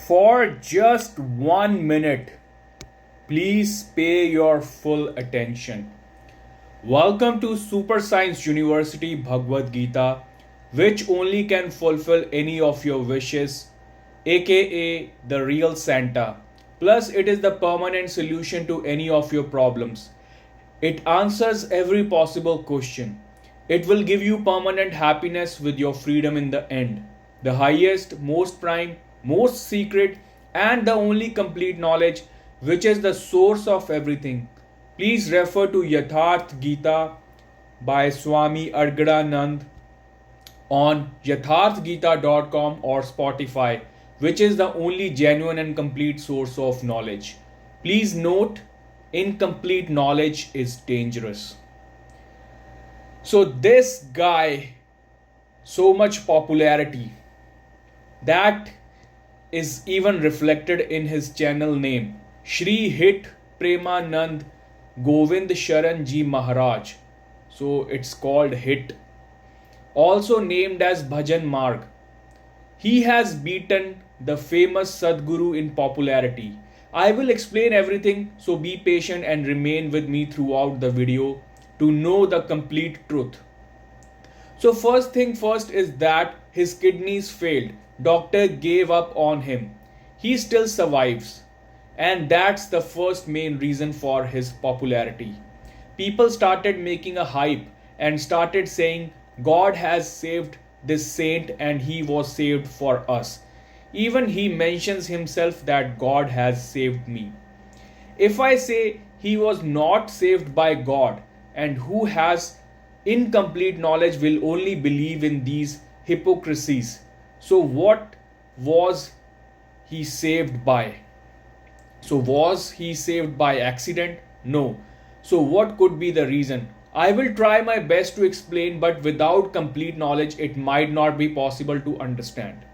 For just 1 minute, please pay your full attention. Welcome to Super Science University Bhagavad-Gita, which only can fulfill any of your wishes, aka the real Santa. Plus, it is the permanent solution to any of your problems. It answers every possible question. It will give you permanent happiness with your freedom in the end. The highest, most prime, most secret, and the only complete knowledge, which is the source of everything. Please refer to Yatharth Gita by Swami Argadanand on yatharthgita.com or Spotify, which is the only genuine and complete source of knowledge. Please note, incomplete knowledge is dangerous. So, this guy, so much popularity, that is even reflected in his channel name. Shri hit Premanand Govind Sharan Ji Maharaj. So it's called hit. Also named as Bhajan Marg. He has beaten the famous Sadguru in popularity. I will explain everything, so be patient and remain with me throughout the video to know the complete truth. So first thing first is that his kidneys failed. Doctor gave up on him. He still survives. And that's the first main reason for his popularity. People started making a hype and started saying God has saved this saint and he was saved for us. Even he mentions himself that God has saved me. If I say he was not saved by God, and who has incomplete knowledge will only believe in these hypocrisies. So what was he saved by? So was he saved by accident? No. So what could be the reason? I will try my best to explain, but without complete knowledge it might not be possible to understand.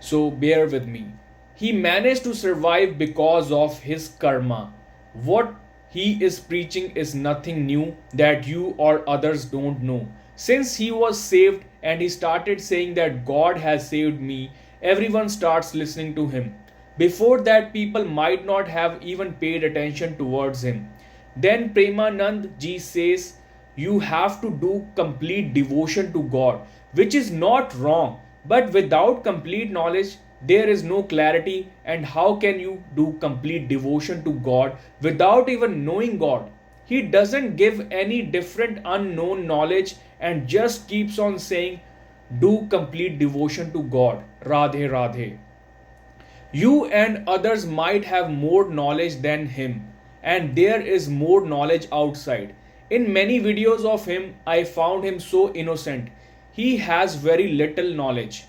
So bear with me. He managed to survive because of his karma. What he is preaching is nothing new that you or others don't know. Since he was saved and he started saying that God has saved me, everyone starts listening to him. Before that, people might not have even paid attention towards him. Then Premanand ji says, you have to do complete devotion to God, which is not wrong. But without complete knowledge, there is no clarity, and how can you do complete devotion to God without even knowing God? He doesn't give any different unknown knowledge and just keeps on saying, do complete devotion to God. Radhe Radhe. You and others might have more knowledge than him, and there is more knowledge outside. In many videos of him, I found him so innocent. He has very little knowledge.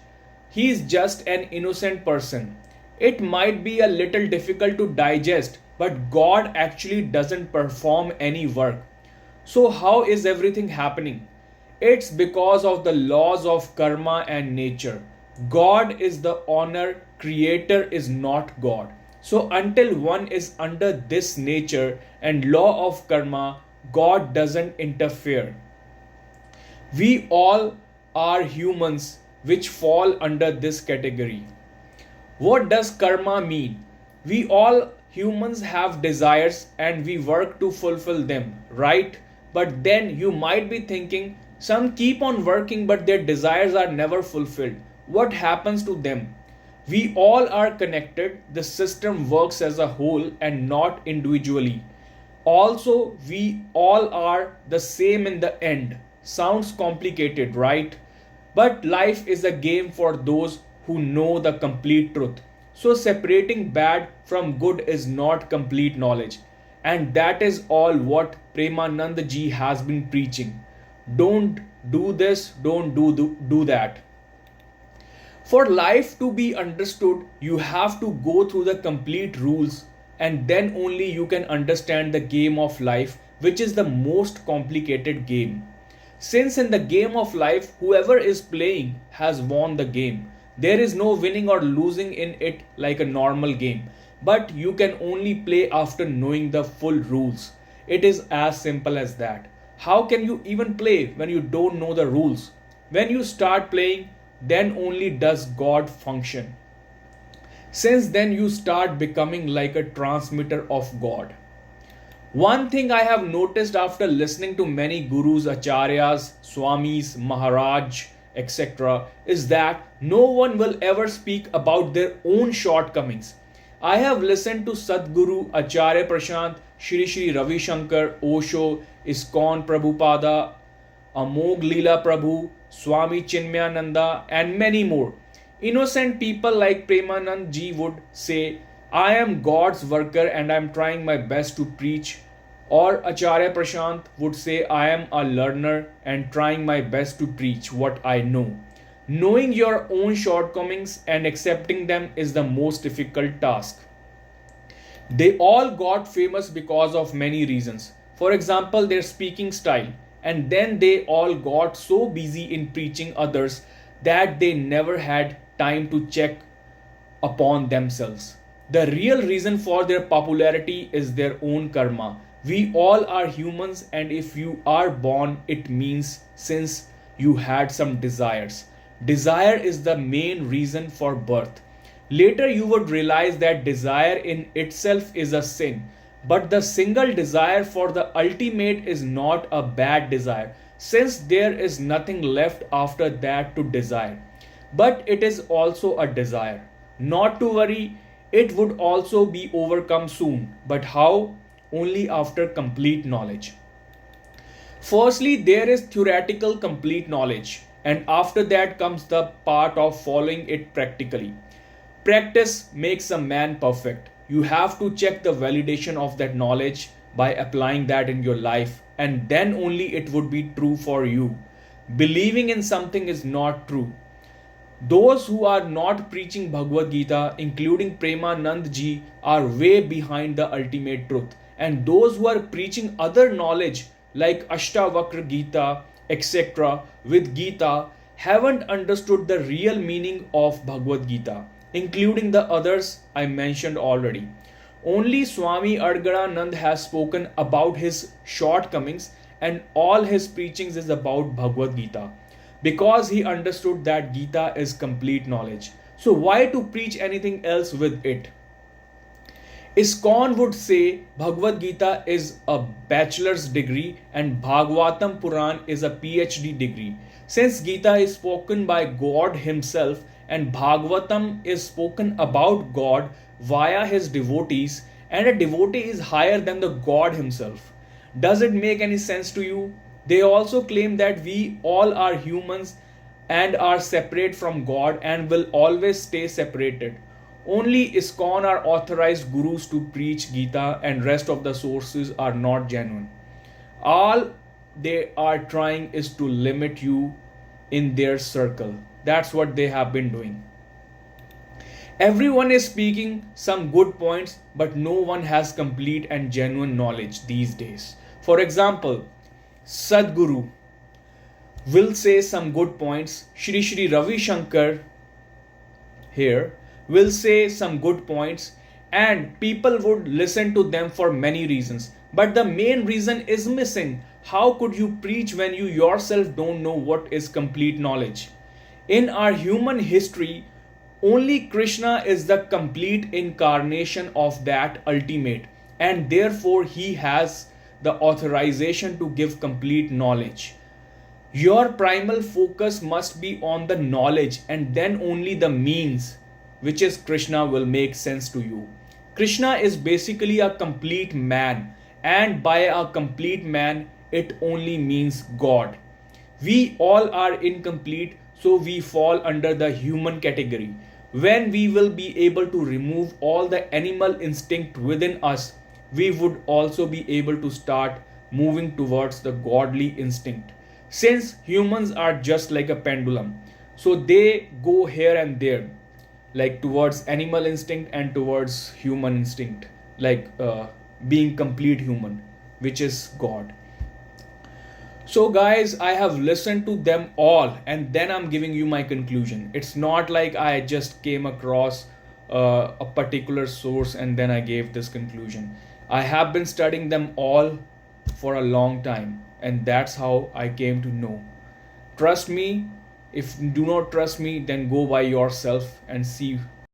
He is just an innocent person. It might be a little difficult to digest, but God actually doesn't perform any work. So how is everything happening? It's because of the laws of karma and nature. God is the owner, creator is not God. So until one is under this nature and law of karma, God doesn't interfere. We all are humans which fall under this category. What does karma mean? We all humans have desires and we work to fulfill them, right? But then you might be thinking, some keep on working but their desires are never fulfilled. What happens to them? We all are connected. The system works as a whole and not individually. Also, we all are the same in the end. Sounds complicated, right? But life is a game for those who know the complete truth. So separating bad from good is not complete knowledge. And that is all what Premanand ji has been preaching. Don't do this, don't do that. For life to be understood, you have to go through the complete rules, and then only you can understand the game of life, which is the most complicated game. Since in the game of life, whoever is playing has won the game. There is no winning or losing in it like a normal game. But you can only play after knowing the full rules. It is as simple as that. How can you even play when you don't know the rules? When you start playing, then only does God function. Since then, you start becoming like a transmitter of God. One thing I have noticed after listening to many gurus, acharyas, swamis, Maharaj, etc., is that no one will ever speak about their own shortcomings. I have listened to Sadguru, Acharya Prashant, Shri Ravi Shankar, Osho, ISKCON Prabhupada, Amog Leela Prabhu, Swami Chinmayananda, and many more. Innocent people like Premanand ji would say, I am God's worker and I am trying my best to preach. Or Acharya Prashant would say, I am a learner and trying my best to preach what I know. Knowing your own shortcomings and accepting them is the most difficult task. They all got famous because of many reasons. For example, their speaking style. And then they all got so busy in preaching others that they never had time to check upon themselves. The real reason for their popularity is their own karma. We all are humans, and if you are born, it means since you had some desires. Desire is the main reason for birth. Later, you would realize that desire in itself is a sin. But the single desire for the ultimate is not a bad desire, since there is nothing left after that to desire. But it is also a desire. Not to worry, it would also be overcome soon. But how? Only after complete knowledge. Firstly, there is theoretical complete knowledge, and after that comes the part of following it practically. Practice makes a man perfect. You have to check the validation of that knowledge by applying that in your life, and then only it would be true for you. Believing in something is not true. Those who are not preaching Bhagavad Gita, including Premanand ji, are way behind the ultimate truth. And those who are preaching other knowledge like Ashtavakra Gita, etc., with Gita, haven't understood the real meaning of Bhagavad Gita, including the others I mentioned already. Only Swami Adgaranand has spoken about his shortcomings, and all his preachings is about Bhagavad Gita, because he understood that Gita is complete knowledge. So why to preach anything else with it? ISKCON would say Bhagavad Gita is a bachelor's degree and Bhagavatam Puran is a PhD degree. Since Gita is spoken by God himself and Bhagavatam is spoken about God via his devotees, and a devotee is higher than the God himself. Does it make any sense to you? They also claim that we all are humans and are separate from God and will always stay separated. Only ISKCON are authorized gurus to preach Gita, and rest of the sources are not genuine. All they are trying is to limit you in their circle. That's what they have been doing. Everyone is speaking some good points, but no one has complete and genuine knowledge these days. For example, Sadguru will say some good points. Shri Ravi Shankar here will say some good points, and people would listen to them for many reasons. But the main reason is missing. How could you preach when you yourself don't know what is complete knowledge? In our human history, only Krishna is the complete incarnation of that ultimate, and therefore he has the authorization to give complete knowledge. Your primal focus must be on the knowledge, and then only the means, which is Krishna, will make sense to you. Krishna is basically a complete man, and by a complete man, it only means God. We all are incomplete, so we fall under the human category. When we will be able to remove all the animal instinct within us, we would also be able to start moving towards the godly instinct. Since humans are just like a pendulum, so they go here and there, like towards animal instinct and towards human instinct, like being complete human, which is God. So guys, I have listened to them all and then I'm giving you my conclusion. It's not like I just came across a particular source and then I gave this conclusion. I have been studying them all for a long time, and that's how I came to know. Trust me. If you do not trust me, then go by yourself and see